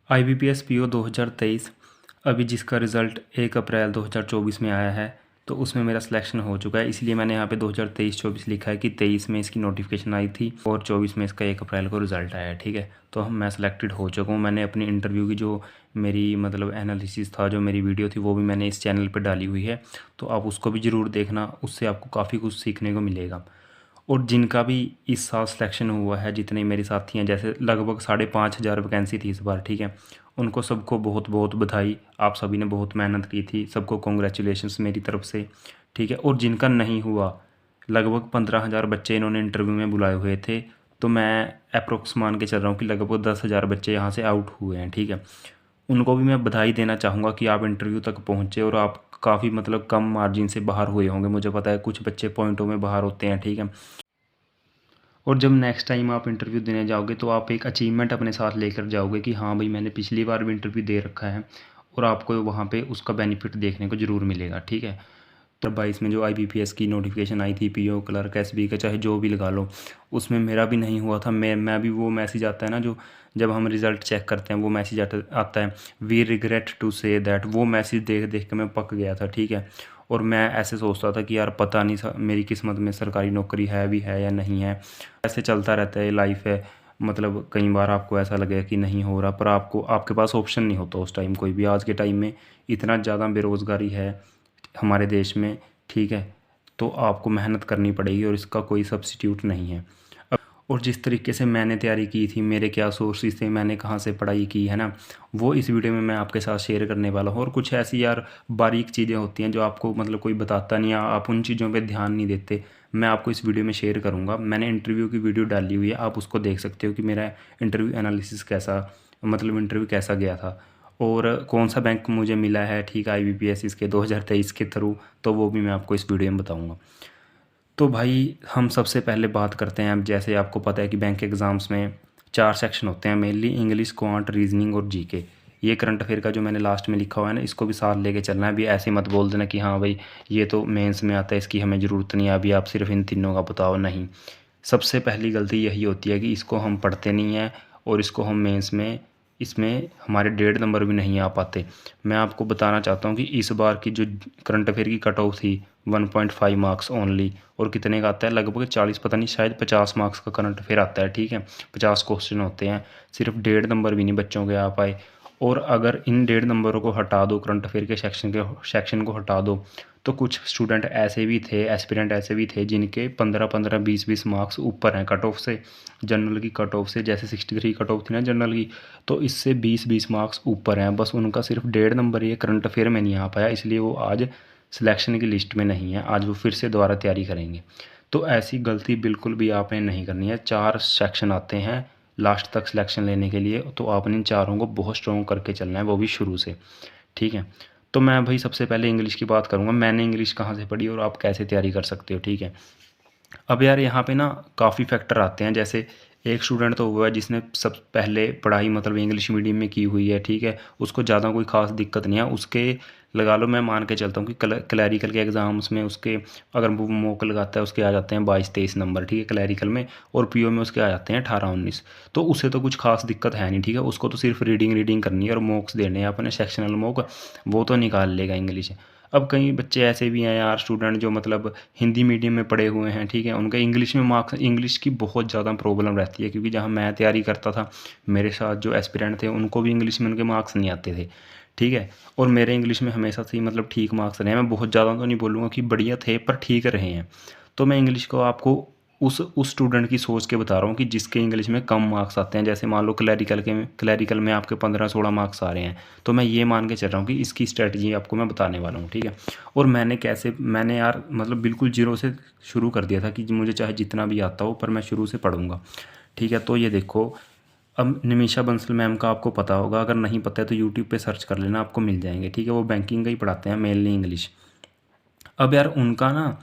IBPS PO 2023 अभी जिसका result 1 अप्रैल 2024 में आया है, तो उसमें मेरा सिलेक्शन हो चुका है। इसलिए मैंने यहाँ पे 2023-24 लिखा है कि 23 में इसकी नोटिफिकेशन आई थी और 24 में इसका 1 अप्रैल को रिज़ल्ट आया है। ठीक है, तो मैं सिलेक्टेड हो चुका हूँ। मैंने अपनी इंटरव्यू की जो मेरी मतलब एनालिसिस था, जो मेरी वीडियो थी, वो भी मैंने इस चैनल पर डाली हुई है, तो आप उसको भी ज़रूर देखना। उससे आपको काफ़ी कुछ सीखने को मिलेगा। और जिनका भी इस साल सिलेक्शन हुआ है, जितने मेरे साथी हैं, जैसे लगभग 5,500 वैकेंसी थी इस बार। ठीक है, उनको सबको बहुत बहुत बधाई। आप सभी ने बहुत मेहनत की थी, सबको कॉन्ग्रेचुलेशंस मेरी तरफ से। ठीक है, और जिनका नहीं हुआ, लगभग 15,000 बच्चे इन्होंने इंटरव्यू में बुलाए हुए थे, तो मैं अप्रोक्स मान के चल रहा हूँ कि लगभग 10,000 बच्चे यहाँ से आउट हुए हैं। ठीक है, उनको भी मैं बधाई देना चाहूँगा कि आप इंटरव्यू तक पहुँचे और आप काफ़ी मतलब कम मार्जिन से बाहर हुए होंगे। मुझे पता है कुछ बच्चे पॉइंटों में बाहर होते हैं। ठीक है, और जब नेक्स्ट टाइम आप इंटरव्यू देने जाओगे तो आप एक अचीवमेंट अपने साथ लेकर जाओगे कि हाँ भाई, मैंने पिछली बार भी इंटरव्यू दे रखा है, और आपको वहाँ पे उसका बेनिफिट देखने को ज़रूर मिलेगा। ठीक है, तो 22 में जो IBPS की नोटिफिकेशन आई थी, PO क्लर्क SB का चाहे जो भी लगा लो, उसमें मेरा भी नहीं हुआ था। मैं भी, वो मैसेज आता है ना, जो जब हम रिज़ल्ट चेक करते हैं वो मैसेज आता है, we regret to say that. वो मैसेज देख देख के मैं पक गया था। ठीक है, और मैं ऐसे सोचता था कि यार पता नहीं मेरी किस्मत में सरकारी नौकरी है भी है या नहीं है। ऐसे चलता रहता है, लाइफ है। मतलब कई बार आपको ऐसा लगेगा कि नहीं हो रहा, पर आपके पास ऑप्शन नहीं होता उस टाइम कोई भी। आज के टाइम में इतना ज़्यादा बेरोज़गारी है हमारे देश में। ठीक है, तो आपको मेहनत करनी पड़ेगी और इसका कोई सब्स्टिट्यूट नहीं है। और जिस तरीके से मैंने तैयारी की थी, मेरे क्या सोर्सेज थे, मैंने कहाँ से पढ़ाई की है ना, वो इस वीडियो में मैं आपके साथ शेयर करने वाला हूँ। और कुछ ऐसी यार बारीक चीज़ें होती हैं जो आपको मतलब कोई बताता नहीं है, आप उन चीज़ों पे ध्यान नहीं देते। मैं आपको इस वीडियो में शेयर करूँगा। मैंने इंटरव्यू की वीडियो डाली हुई है, आप उसको देख सकते हो कि मेरा इंटरव्यू एनालिसिस कैसा, मतलब इंटरव्यू कैसा गया था और कौन सा बैंक मुझे मिला है। ठीक है, IBPS इसके 2023 के थ्रू, तो वो भी मैं आपको इस वीडियो में बताऊँगा। तो भाई हम सबसे पहले बात करते हैं। अब जैसे आपको पता है कि बैंक एग्ज़ाम्स में 4 सेक्शन होते हैं मेनली, इंग्लिश, क्वांट, रीजनिंग और जीके। ये करंट अफेयर का जो मैंने लास्ट में लिखा हुआ है ना, इसको भी साथ लेके चलना है। अभी ऐसे मत बोल देना कि हाँ भाई ये तो मेंस में आता है, इसकी हमें ज़रूरत नहीं है, अभी आप सिर्फ इन तीनों का बताओ। नहीं, सबसे पहली गलती यही होती है कि इसको हम पढ़ते नहीं हैं और इसको हम मेंस में, इसमें हमारे 1.5 नंबर भी नहीं आ पाते। मैं आपको बताना चाहता हूँ कि इस बार की जो करंट अफेयर की कट ऑफ थी 1.5 मार्क्स ओनली, और कितने का आता है, लगभग 40, पता नहीं शायद 50 मार्क्स का करंट अफेयर आता है। ठीक है, 50 क्वेश्चन होते हैं, सिर्फ 1.5 नंबर भी नहीं बच्चों के आ पाए। और अगर इन 1.5 नंबरों को हटा दो, करंट अफेयर के सेक्शन को हटा दो, तो कुछ स्टूडेंट ऐसे भी थे, एस्पिरेंट ऐसे भी थे जिनके 15-15, 20-20 मार्क्स ऊपर हैं कट ऑफ से, जनरल की कट ऑफ से। जैसे 63 कट ऑफ थी ना जनरल की, तो इससे 20-20 मार्क्स ऊपर हैं। बस उनका सिर्फ 1.5 नंबर ये करंट अफेयर में नहीं आ पाया, इसलिए वो आज सिलेक्शन की लिस्ट में नहीं है। आज वो फिर से दोबारा तैयारी करेंगे। तो ऐसी गलती बिल्कुल भी आपने नहीं करनी है। 4 सेक्शन आते हैं लास्ट तक सिलेक्शन लेने के लिए, तो आपने इन चारों को बहुत स्ट्रॉन्ग करके चलना है, वो भी शुरू से। ठीक है, तो मैं भाई सबसे पहले इंग्लिश की बात करूँगा। मैंने इंग्लिश कहाँ से पढ़ी और आप कैसे तैयारी कर सकते हो। ठीक है, अब यार यहाँ पे ना काफ़ी फैक्टर आते हैं। जैसे एक स्टूडेंट तो हुआ है जिसने सब पहले पढ़ाई मतलब इंग्लिश मीडियम में की हुई है। ठीक है, उसको ज़्यादा कोई ख़ास दिक्कत नहीं है। उसके लगा लो, मैं मान के चलता हूँ कि क्लैरिकल के एग्ज़ाम्स में उसके, अगर वो मॉक लगाता है, उसके आ जाते हैं 22-23 नंबर। ठीक है, क्लैरिकल में। और PO में उसके आ जाते हैं 18-19। तो उसे तो कुछ खास दिक्कत है नहीं। ठीक है, उसको तो सिर्फ रीडिंग करनी है और मॉक्स देने हैं अपने सेक्शनल मॉक, वो तो निकाल लेगा इंग्लिश। अब कई बच्चे ऐसे भी हैं यार, स्टूडेंट जो मतलब हिंदी मीडियम में पढ़े हुए हैं। ठीक है, उनके इंग्लिश में मार्क्स, इंग्लिश की बहुत ज़्यादा प्रॉब्लम रहती है, क्योंकि जहाँ मैं तैयारी करता था, मेरे साथ जो एस्पिरेंट थे उनको भी इंग्लिश में उनके मार्क्स नहीं आते थे। ठीक है, और मेरे इंग्लिश में हमेशा से ही मतलब ठीक मार्क्स रहे हैं। मैं बहुत ज़्यादा तो नहीं बोलूँगा कि बढ़िया थे, पर ठीक रहे हैं। तो मैं इंग्लिश को आपको उस स्टूडेंट की सोच के बता रहा हूँ कि जिसके इंग्लिश में कम मार्क्स आते हैं। जैसे मान लो क्लैरिकल में आपके 15-16 मार्क्स आ रहे हैं, तो मैं ये मान के चल रहा हूँ कि इसकी स्ट्रेटजी आपको मैं बताने वाला हूँ। ठीक है, और मैंने यार मतलब बिल्कुल जीरो से शुरू कर दिया था कि मुझे चाहे जितना भी आता हो, पर मैं शुरू से पढ़ूंगा। ठीक है, तो ये देखो, अब निमिषा बंसल मैम का आपको पता होगा, अगर नहीं पता है तो यूट्यूब पे सर्च कर लेना, आपको मिल जाएंगे। ठीक है, वो बैंकिंग का ही पढ़ाते हैं मेनली इंग्लिश। अब यार उनका ना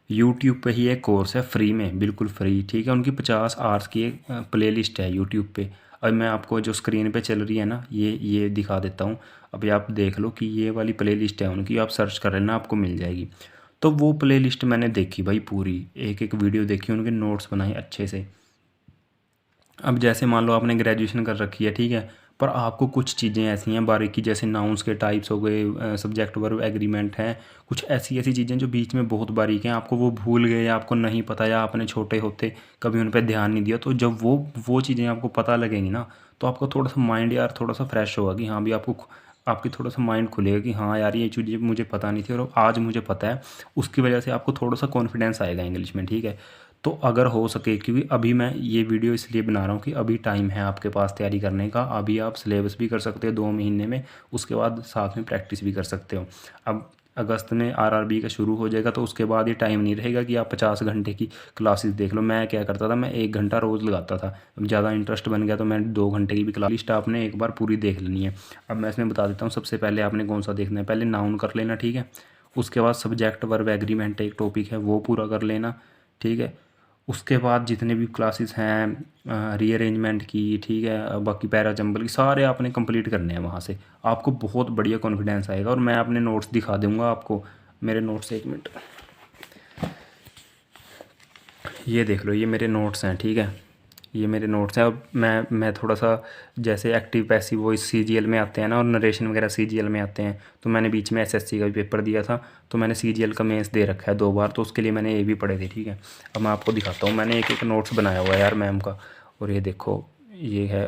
यूट्यूब पे ही एक कोर्स है फ्री में, बिल्कुल फ्री। ठीक है, उनकी 50 आवर्स की एक प्ले लिस्ट है यूट्यूब पे। अब मैं आपको जो स्क्रीन पे चल रही है ना, ये दिखा देता हूँ। अभी आप देख लो कि ये वाली प्ले लिस्ट है उनकी, आप सर्च कर लेना, आपको मिल जाएगी। तो वो प्ले लिस्ट मैंने देखी भाई पूरी, एक एक वीडियो देखी, उनके नोट्स बनाए अच्छे से। अब जैसे मान लो आपने ग्रेजुएशन कर रखी है। ठीक है, पर आपको कुछ चीज़ें ऐसी हैं बारीकी, जैसे नाउन्स के टाइप्स हो गए, सब्जेक्ट वर्ब एग्रीमेंट हैं, कुछ ऐसी ऐसी चीज़ें जो बीच में बहुत बारीक हैं, आपको वो भूल गए या आपको नहीं पता या आपने छोटे होते कभी उन पर ध्यान नहीं दिया, तो जब वो चीज़ें आपको पता लगेंगी ना, तो आपका थोड़ा सा माइंड यार थोड़ा सा फ्रेश होगा कि हाँ भी आपकी थोड़ा सा माइंड खुलेगा कि हाँ यार ये चीज़ें मुझे पता नहीं थी और आज मुझे पता है। उसकी वजह से आपको थोड़ा सा कॉन्फिडेंस आएगा इंग्लिश में, ठीक है। तो अगर हो सके, क्योंकि अभी मैं ये वीडियो इसलिए बना रहा हूँ कि अभी टाइम है आपके पास तैयारी करने का, अभी आप सिलेबस भी कर सकते हो 2 महीने में, उसके बाद साथ में प्रैक्टिस भी कर सकते हो। अब अगस्त में आरआरबी का शुरू हो जाएगा, तो उसके बाद ये टाइम नहीं रहेगा कि आप 50 घंटे की क्लासेस देख लो। मैं क्या करता था, मैं 1 घंटा रोज़ लगाता था। अब ज़्यादा इंटरेस्ट बन गया तो मैं 2 घंटे की भी क्लास, लिस्ट आपने एक बार पूरी देख लेनी है। अब मैं इसमें बता देता हूँ, सबसे पहले आपने कौन सा देखना है, पहले नाउन कर लेना, ठीक है। उसके बाद सब्जेक्ट वर्ब एग्रीमेंट एक टॉपिक है, वो पूरा कर लेना, ठीक है। उसके बाद जितने भी क्लासेस हैं रीअरेंजमेंट की, ठीक है, बाकी पैरा जंबल की, सारे आपने कंप्लीट करने हैं। वहाँ से आपको बहुत बढ़िया कॉन्फिडेंस आएगा। और मैं अपने नोट्स दिखा दूंगा आपको, मेरे नोट्स, एक मिनट, ये देख लो, ये मेरे नोट्स हैं, ठीक है। ये मेरे नोट्स हैं। अब मैं थोड़ा सा, जैसे एक्टिव पैसिव वॉइस सीजीएल में आते हैं ना, और नरेशन वगैरह सीजीएल में आते हैं, तो मैंने बीच में एसएससी का भी पेपर दिया था, तो मैंने सीजीएल का मेंस दे रखा है 2 बार, तो उसके लिए मैंने ये भी पढ़े थे, ठीक है। अब मैं आपको दिखाता हूँ, मैंने एक एक नोट्स बनाया हुआ है यार मैम का। और ये देखो, ये है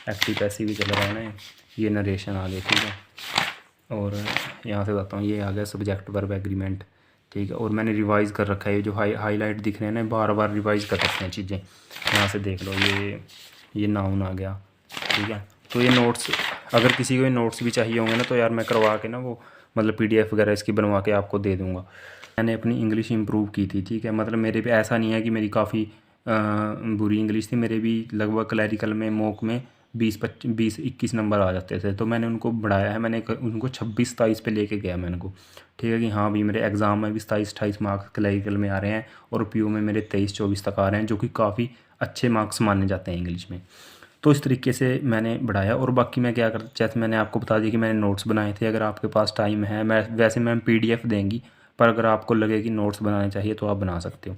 एक्टिव पैसिव भी चल रहा है ना, ये नरेशन आ गया, ठीक है। और यहाँ से बताता हूँ, ये आ गया सब्जेक्ट वर्ब एग्रीमेंट, ठीक है। और मैंने रिवाइज़ कर रखा है, ये जो हाईलाइट दिख रहे हैं ना, बार बार रिवाइज़ कर रखते हैं चीज़ें। यहाँ से देख लो, ये नाउन आ गया, ठीक है। तो ये नोट्स, अगर किसी को ये नोट्स भी चाहिए होंगे ना, तो यार मैं करवा के ना वो, मतलब पीडीएफ वगैरह इसकी बनवा के आपको दे दूँगा। मैंने अपनी इंग्लिश इम्प्रूव की थी, ठीक है। मतलब मेरे भी ऐसा नहीं है कि मेरी काफ़ी बुरी इंग्लिश थी, मेरे भी लगभग क्लैरिकल में मॉक में 20-21 नंबर आ जाते थे, तो मैंने उनको बढ़ाया है। मैंने उनको 26-27 पे लेके गया मैं उनको, ठीक है, कि हाँ भी मेरे एग्ज़ाम में भी 27-28 मार्क्स क्लैरिकल में आ रहे हैं, और पीओ में मेरे 23-24 तक आ रहे हैं, जो कि काफ़ी अच्छे मार्क्स माने जाते हैं इंग्लिश में। तो इस तरीके से मैंने बढ़ाया। और बाकी मैं क्या करता, जैसे मैंने आपको बता दिया कि मैंने नोट्स बनाए थे। अगर आपके पास टाइम है, मैं वैसे मैम पीडीएफ देंगी, पर अगर आपको लगे कि नोट्स बनाने चाहिए तो आप बना सकते हो।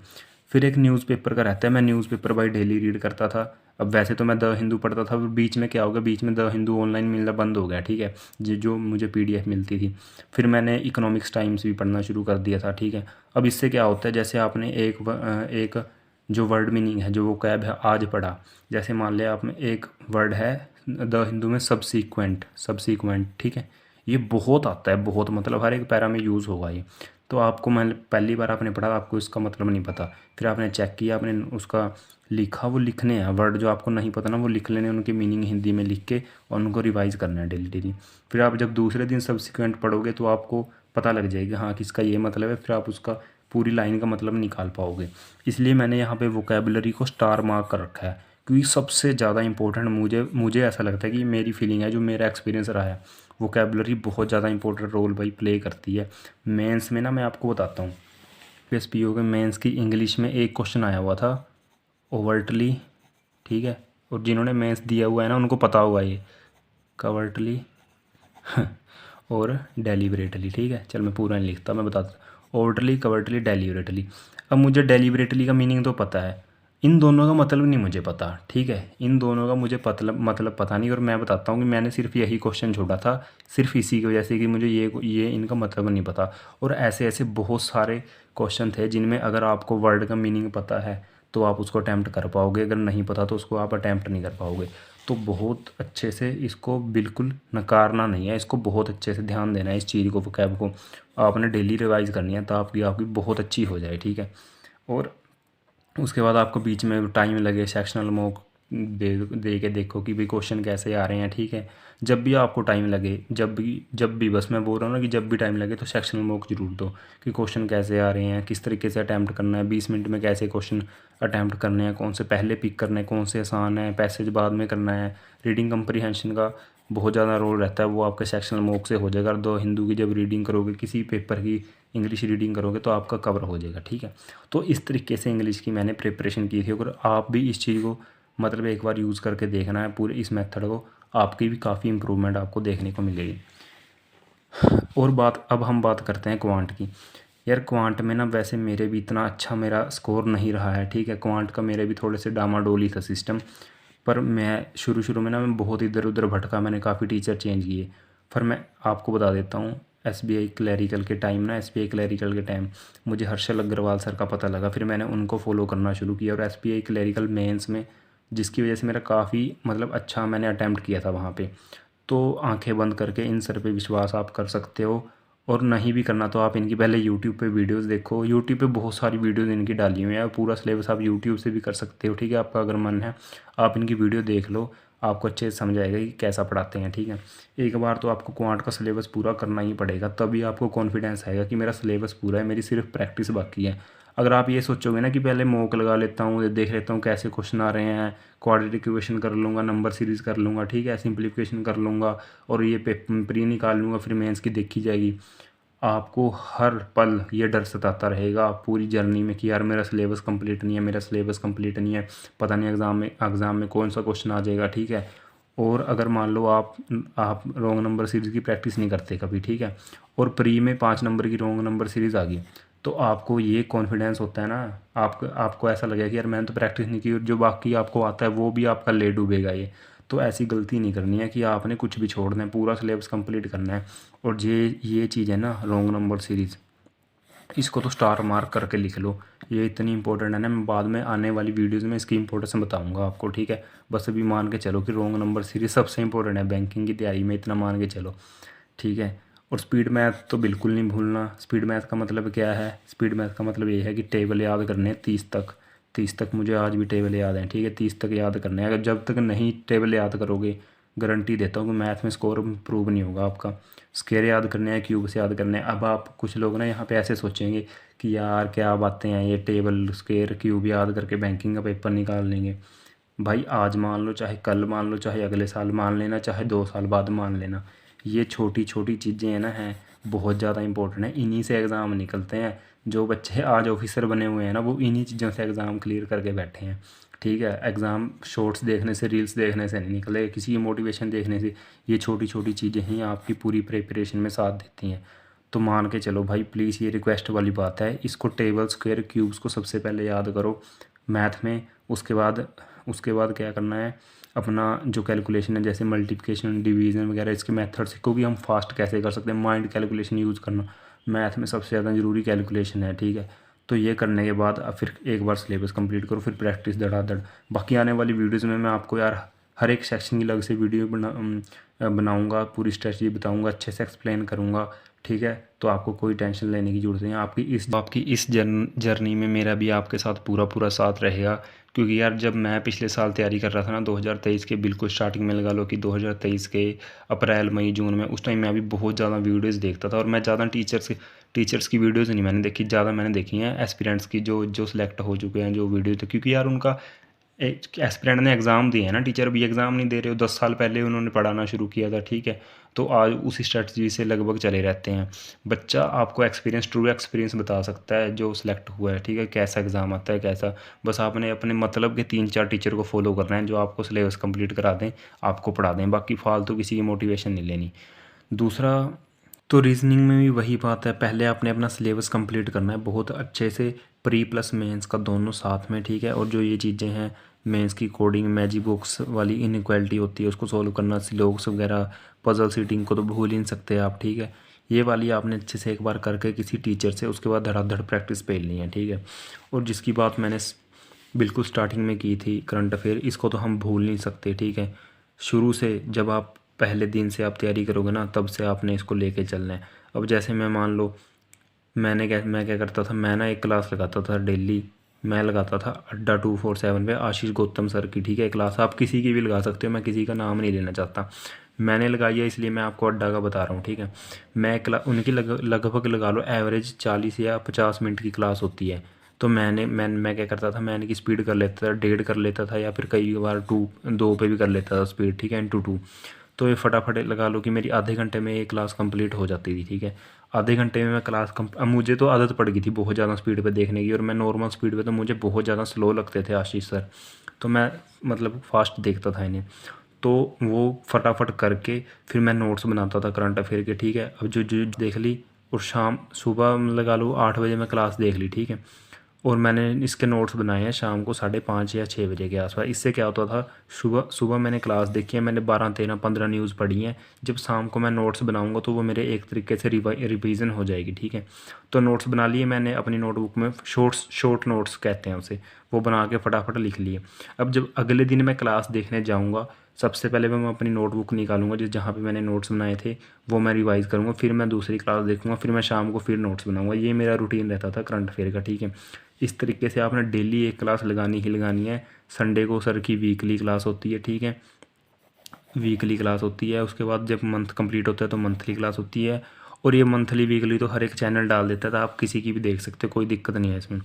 फिर एक न्यूज़पेपर का रहता है, मैं न्यूज़पेपर बाई डेली रीड करता था। अब वैसे तो मैं द हिंदू पढ़ता था, फिर बीच में क्या हो गया, बीच में द हिंदू ऑनलाइन मिलना बंद हो गया, ठीक है, जो मुझे पीडीएफ मिलती थी। फिर मैंने इकोनॉमिक्स टाइम्स भी पढ़ना शुरू कर दिया था, ठीक है। अब इससे क्या होता है, जैसे आपने एक जो वर्ड मीनिंग है, जो वोकैब है, आज पढ़ा। जैसे मान लिया आपने एक वर्ड है द हिंदू में, सबसीक्वेंट, ठीक है। ये बहुत आता है, बहुत, मतलब हर एक पैरा में यूज़ होगा ये। तो आपको, मैं पहली बार आपने पढ़ा, आपको इसका मतलब नहीं पता, फिर आपने चेक किया, आपने उसका लिखा, वो लिखने हैं वर्ड जो आपको नहीं पता ना, वो लिख लेने, उनके मीनिंग हिंदी में लिख के, और उनको रिवाइज़ करना है डेली डेली। फिर आप जब दूसरे दिन सब्सिक्वेंट पढ़ोगे तो आपको पता लग जाएगा हाँ किसका ये मतलब है, फिर आप उसका पूरी लाइन का मतलब निकाल पाओगे। इसलिए मैंने यहाँ पे वोकेबलरी को स्टार मार्क कर रखा है, क्योंकि सबसे ज़्यादा इंपॉर्टेंट मुझे ऐसा लगता है कि मेरी फीलिंग है, जो मेरा एक्सपीरियंस रहा है, वोकेबलरी बहुत ज़्यादा इंपॉर्टेंट रोल भाई प्ले करती है। मेंस में ना, मैं आपको बताता हूँ, एसपीओ के मेंस की इंग्लिश में एक क्वेश्चन आया हुआ था, ओवर्टली, ठीक है। और जिन्होंने मेंस दिया हुआ है ना, उनको पता हुआ ये कवर्टली और डेलिबरेटली, ठीक है। चल मैं पूरा नहीं लिखता, मैं बताता हूँ, ओवर्टली, कवर्टली, डेलिबरेटली। अब मुझे डेलिबरेटली का मीनिंग तो पता है, इन दोनों का मतलब नहीं मुझे पता, ठीक है। इन दोनों का मुझे मतलब पता नहीं। और मैं बताता हूँ कि मैंने सिर्फ यही क्वेश्चन छोड़ा था, सिर्फ इसी की वजह से कि मुझे ये इनका मतलब नहीं पता। और ऐसे ऐसे बहुत सारे क्वेश्चन थे जिनमें अगर आपको वर्ड का मीनिंग पता है तो आप उसको अटैम्प्ट कर पाओगे, अगर नहीं पता तो उसको आप अटैम्प्ट नहीं कर पाओगे। तो बहुत अच्छे से इसको बिल्कुल नकारना नहीं है, इसको बहुत अच्छे से ध्यान देना है, इस चीज़ को, वोकैब को आपने डेली रिवाइज करनी है, तो आपकी बहुत अच्छी हो जाए, ठीक है। और उसके बाद आपको बीच में टाइम लगे, सेक्शनल मॉक दे के देखो कि भाई क्वेश्चन कैसे आ रहे हैं, ठीक है। जब भी आपको टाइम लगे, जब भी बस मैं बोल रहा हूँ ना कि जब भी टाइम लगे तो सेक्शनल मॉक जरूर दो, कि क्वेश्चन कैसे आ रहे हैं, किस तरीके से अटैम्प्ट करना है, 20 मिनट में कैसे क्वेश्चन अटैम्प्ट करने हैं, कौन से पहले पिक करने हैं, कौन से आसान है, पैसेज बाद में करना है। रीडिंग कंप्रीहेंशन का बहुत ज़्यादा रोल रहता है, वो आपके सेक्शनल मॉक से हो जाएगा। दो हिंदू की जब रीडिंग करोगे, किसी पेपर की इंग्लिश रीडिंग करोगे तो आपका कवर हो जाएगा, ठीक है। तो इस तरीके से इंग्लिश की मैंने प्रिपरेशन की थी। अगर आप भी इस चीज़ को मतलब एक बार यूज़ करके देखना है पूरे इस मेथड को, आपकी भी काफ़ी इंप्रूवमेंट आपको देखने को मिलेगी। और अब हम बात करते हैं क्वांट की। यार क्वांट में ना वैसे मेरे भी इतना अच्छा मेरा स्कोर नहीं रहा है, ठीक है। क्वांट का मेरे भी थोड़े से डामाडोल ही था सिस्टम, पर मैं शुरू में ना मैं बहुत इधर उधर भटका, मैंने काफ़ी टीचर चेंज किए। फिर मैं आपको बता देता हूँ, एसबीआई क्लैरिकल के टाइम ना, एसबीआई क्लैरिकल के टाइम मुझे हर्षल अग्रवाल सर का पता लगा, फिर मैंने उनको फॉलो करना शुरू किया। और एसबीआई क्लैरिकल मेंस में जिसकी वजह से मेरा काफ़ी मतलब अच्छा मैंने अटैम्प्ट किया था वहाँ पे। तो आंखें बंद करके इन सर पे विश्वास आप कर सकते हो। और नहीं भी करना तो आप इनकी पहले यूट्यूब पे वीडियोस देखो, यूट्यूब पे बहुत सारी वीडियोस इनकी डाली हुई है, पूरा सिलेबस आप यूट्यूब से भी कर सकते हो, ठीक है। आपका अगर मन है आप इनकी वीडियो देख लो, आपको अच्छे से समझ आएगा कि कैसा पढ़ाते हैं, ठीक है। एक बार तो आपको क्वांट का सिलेबस पूरा करना ही पड़ेगा, तभी आपको कॉन्फिडेंस आएगा कि मेरा सिलेबस पूरा है, मेरी सिर्फ प्रैक्टिस बाकी है। अगर आप ये सोचोगे ना कि पहले मॉक लगा लेता हूँ, देख लेता हूँ कैसे क्वेश्चन आ रहे हैं, क्वाड्रेटिक इक्वेशन कर लूँगा, नंबर सीरीज़ कर लूँगा, ठीक है, सिंप्लीफिकेशन कर लूँगा और ये प्री निकाल लूँगा, फिर मेंस की देखी जाएगी, आपको हर पल ये डर सताता रहेगा पूरी जर्नी में कि यार मेरा सिलेबस कंप्लीट नहीं है, मेरा सिलेबस कंप्लीट नहीं है, पता नहीं एग्ज़ाम में कौन सा क्वेश्चन आ जाएगा, ठीक है। और अगर मान लो आप रॉन्ग नंबर सीरीज़ की प्रैक्टिस नहीं करते कभी, ठीक है, और प्री में 5 नंबर की रॉन्ग नंबर सीरीज़ आ गई, तो आपको ये कॉन्फिडेंस होता है ना, आपको ऐसा लगेगा कि यार मैंने तो प्रैक्टिस नहीं की, और जो बाकी आपको आता है वो भी आपका ले डूबेगा ये। तो ऐसी गलती नहीं करनी है कि आपने कुछ भी छोड़ना है, पूरा सिलेबस कंप्लीट करना है। और ये चीज़ है ना रॉन्ग नंबर सीरीज़, इसको तो स्टार मार्क करके लिख लो, ये इतनी इंपॉर्टेंट है ना, मैं बाद में आने वाली वीडियोज़ में इसकी इंपॉर्टेंस बताऊंगा आपको, ठीक है। बस अभी मान के चलो कि रॉन्ग नंबर सीरीज़ सबसे इंपॉर्टेंट है बैंकिंग की तैयारी में, इतना मान के चलो, ठीक है। और स्पीड मैथ तो बिल्कुल नहीं भूलना। स्पीड मैथ का मतलब क्या है? स्पीड मैथ का मतलब ये है कि टेबल याद करने हैं 30 तक मुझे आज भी टेबल याद है, ठीक है, 30 तक याद करने हैं। अगर जब तक नहीं टेबल याद करोगे, गारंटी देता हूँ कि मैथ में स्कोर इम्प्रूव नहीं होगा आपका। स्क्वायर याद करने हैं, क्यूब से याद करने हैं। अब आप कुछ लोग ना यहाँ पे ऐसे सोचेंगे कि यार क्या बातें हैं, ये टेबल स्क्वायर क्यूब याद करके बैंकिंग का पेपर निकाल लेंगे। भाई आज मान लो, चाहे कल मान लो, चाहे अगले साल मान लेना, चाहे 2 साल बाद मान लेना, ये छोटी छोटी चीज़ें हैं ना, हैं बहुत ज़्यादा इंपॉर्टेंट है, इन्हीं से एग्ज़ाम निकलते हैं। जो बच्चे आज ऑफिसर बने हुए हैं ना, वो इन्हीं चीज़ों से एग्ज़ाम क्लियर करके बैठे हैं, ठीक है। एग्ज़ाम शॉर्ट्स देखने से, रील्स देखने से नहीं निकले, किसी की मोटिवेशन देखने से। ये छोटी छोटी चीज़ें ही आपकी पूरी प्रिपरेशन में साथ देती हैं। तो मान के चलो भाई, प्लीज़ ये रिक्वेस्ट वाली बात है, इसको टेबल स्क्वायर क्यूब्स को सबसे पहले याद करो मैथ में। उसके बाद क्या करना है, अपना जो कैलकुलेशन है जैसे मल्टीप्लिकेशन डिवीज़न वगैरह, इसके मेथड सीखो कि हम फास्ट कैसे कर सकते हैं, माइंड कैलकुलेशन यूज़ करना। मैथ में सबसे ज़्यादा ज़रूरी कैलकुलेशन है, ठीक है। तो ये करने के बाद अब फिर एक बार सिलेबस कंप्लीट करो, फिर प्रैक्टिस धड़ाधड़। बाकी आने वाली वीडियोज़ में मैं आपको यार हर एक सेक्शन की अलग से वीडियो बनाऊँगा, पूरी स्ट्रेटजी बताऊँगा, अच्छे से एक्सप्लेन करूँगा, ठीक है। तो आपको कोई टेंशन लेने की ज़रूरत नहीं है। आपकी इस जर्नी में मेरा भी आपके साथ पूरा पूरा साथ रहेगा। क्योंकि यार जब मैं पिछले साल तैयारी कर रहा था ना, 2023 के बिल्कुल स्टार्टिंग में, लगा लो कि 2023 के अप्रैल मई जून में, उस टाइम मैं भी बहुत ज़्यादा वीडियोज़ देखता था। और मैं ज़्यादा टीचर्स की वीडियोज़ नहीं मैंने देखी, ज़्यादा मैंने देखी हैं एस्पिरेंट्स की, जो जो सिलेक्ट हो चुके हैं, जो वीडियो थे। क्योंकि यार उनका एस्पिरेंट ने एग्ज़ाम दिए हैं ना, टीचर भी एग्ज़ाम नहीं दे रहे हो, 10 साल पहले उन्होंने पढ़ाना शुरू किया था, ठीक है। तो आज उसी स्ट्रेटजी से लगभग चले रहते हैं। बच्चा आपको ट्रू एक्सपीरियंस बता सकता है जो सिलेक्ट हुआ है, ठीक है, कैसा एग्ज़ाम आता है कैसा। बस आपने अपने मतलब के 3-4 टीचर को फॉलो करना है, जो आपको सिलेबस कंप्लीट करा दें, आपको पढ़ा दें, बाकी फालतू किसी की मोटिवेशन नहीं लेनी। दूसरा, तो रीजनिंग में भी वही बात है, पहले आपने अपना सिलेबस कंप्लीट करना है बहुत अच्छे से, प्री प्लस मेंस का दोनों साथ में, ठीक है। और जो ये चीज़ें हैं मेंस की, कोडिंग, मैजिक बॉक्स वाली इनइक्वालिटी होती है, उसको सॉल्व करना, स्लोग्स वगैरह, पजल सीटिंग को तो भूल ही नहीं सकते आप, ठीक है। ये वाली आपने अच्छे से एक बार करके किसी टीचर से, उसके बाद धड़ाधड़ प्रैक्टिस पे लेनी है, ठीक है। और जिसकी बात मैंने बिल्कुल स्टार्टिंग में की थी, करंट अफेयर, इसको तो हम भूल नहीं सकते, ठीक है। शुरू से जब आप पहले दिन से आप तैयारी करोगे ना, तब से आपने इसको लेके चलना है। अब जैसे मैं मान लो, मैं क्या करता था, मैं ना एक क्लास लगाता था डेली, मैं लगाता था अड्डा 247 पे आशीष गौतम सर की, ठीक है, क्लास। आप किसी की भी लगा सकते हो, मैं किसी का नाम नहीं लेना चाहता, मैंने लगाई है इसलिए मैं आपको अड्डा का बता रहा हूँ, ठीक है। उनकी लगभग लगा लो एवरेज 40 या 50 मिनट की क्लास होती है। तो मैं क्या करता था, मैं इनकी स्पीड कर लेता था, 1.5 कर लेता था, या फिर कई बार 2 पे भी कर लेता था स्पीड, ठीक है, ×2। तो ये फटाफट लगा लो कि मेरी आधे घंटे में ये क्लास कंप्लीट हो जाती थी, ठीक है। आधे घंटे में मैं अब मुझे तो आदत पड़ गई थी बहुत ज़्यादा स्पीड पे देखने की, और मैं नॉर्मल स्पीड पे तो मुझे बहुत ज़्यादा स्लो लगते थे आशीष सर, तो मैं मतलब फास्ट देखता था इन्हें। तो वो फटाफट करके फिर मैं नोट्स बनाता था करंट अफेयर के, ठीक है। अब जो जो देख ली, और सुबह लगा लो 8 बजे मैं क्लास देख ली, ठीक है। और मैंने इसके नोट्स बनाए हैं शाम को 5:30 या 6 बजे के आसपास। इससे क्या होता था, सुबह सुबह मैंने क्लास देखी है, मैंने 12 13 15 न्यूज़ पढ़ी हैं। जब शाम को मैं नोट्स बनाऊंगा तो वो मेरे एक तरीके से रिवीजन हो जाएगी, ठीक है। तो नोट्स बना लिए मैंने अपनी नोटबुक में, शॉर्ट नोट्स कहते हैं उसे, वो बना के फटाफट लिख लिए। अब जब अगले दिन मैं क्लास देखने जाऊँगा, सबसे पहले मैं अपनी नोटबुक निकालूंगा जिस जहाँ पे मैंने नोट्स बनाए थे, वो मैं रिवाइज़ करूँगा, फिर मैं दूसरी क्लास देखूँगा, फिर मैं शाम को फिर नोट्स बनाऊँगा। ये मेरा रूटीन रहता था करंट अफेयर का, ठीक है। इस तरीके से आपने डेली एक क्लास लगानी ही लगानी है। संडे को सर की वीकली क्लास होती है, ठीक है, वीकली क्लास होती है। उसके बाद जब मंथ कंप्लीट होता है तो मंथली क्लास होती है। और ये मंथली वीकली तो हर एक चैनल डाल देता था, आप किसी की भी देख सकते हो, कोई दिक्कत नहीं है इसमें।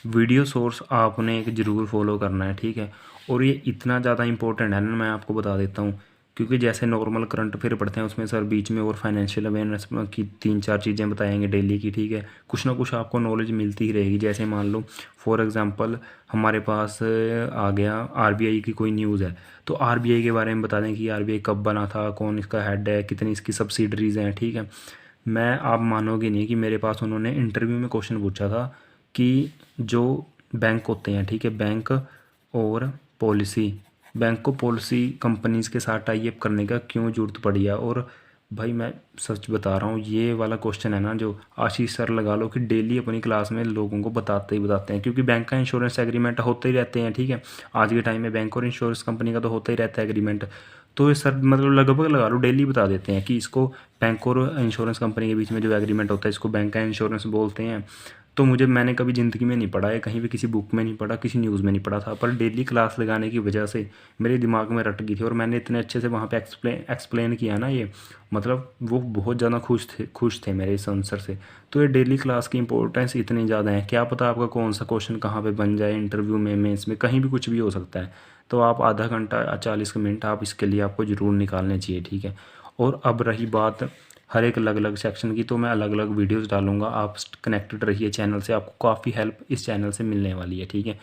वीडियो सोर्स आपने एक ज़रूर फॉलो करना है, ठीक है। और ये इतना ज़्यादा इंपॉर्टेंट है ना, मैं आपको बता देता हूँ, क्योंकि जैसे नॉर्मल करंट अफेयर पढ़ते हैं उसमें सर बीच में और फाइनेंशियल अवेयरनेस की 3 4 चीज़ें बताएंगे डेली की, ठीक है। कुछ ना कुछ आपको नॉलेज मिलती ही रहेगी। जैसे मान लो फॉर एग्जांपल हमारे पास आ गया आरबीआई की कोई न्यूज़ है, तो आरबीआई के बारे में बता दें कि आरबीआई कब बना था, कौन इसका हेड है, कितनी इसकी सब्सिडरीज़ हैं, ठीक है। मैं, आप मानोगे नहीं कि मेरे पास उन्होंने इंटरव्यू में क्वेश्चन पूछा था कि जो बैंक होते हैं, ठीक है, बैंक और पॉलिसी, बैंक को पॉलिसी कंपनीज़ के साथ टाई अप करने का क्यों ज़रूरत पड़ी है। और भाई मैं सच बता रहा हूँ, ये वाला क्वेश्चन है ना जो आशीष सर लगा लो कि डेली अपनी क्लास में लोगों को बताते ही बताते हैं, क्योंकि बैंक का इंश्योरेंस एग्रीमेंट होते ही रहते हैं, ठीक है। आज के टाइम में बैंक और इंश्योरेंस कंपनी का तो होता ही रहता है एग्रीमेंट। तो ये सर मतलब लगभग लगा लो डेली बता देते हैं कि इसको बैंक और इंश्योरेंस कंपनी के बीच में जो एग्रीमेंट होता है इसको बैंक का इंश्योरेंस बोलते हैं। तो मैंने कभी ज़िंदगी में नहीं पढ़ा है, कहीं भी किसी बुक में नहीं पढ़ा, किसी न्यूज़ में नहीं पढ़ा था, पर डेली क्लास लगाने की वजह से मेरे दिमाग में रट गई थी। और मैंने इतने अच्छे से वहाँ पे एक्सप्लेन किया ना, ये मतलब वो बहुत ज़्यादा खुश थे मेरे इस आंसर से। तो ये डेली क्लास की इंपॉर्टेंस इतनी ज़्यादा है, क्या पता आपका कौन सा क्वेश्चन कहाँ पे बन जाए, इंटरव्यू में, मेंस में, कहीं भी कुछ भी हो सकता है। तो आप आधा घंटा 40 मिनट आप इसके लिए आपको ज़रूर निकालने चाहिए, ठीक है। और अब रही बात हर एक अलग अलग सेक्शन की, तो मैं अलग अलग वीडियोस डालूंगा, आप कनेक्टेड रहिए चैनल से, आपको काफ़ी हेल्प इस चैनल से मिलने वाली है, ठीक है।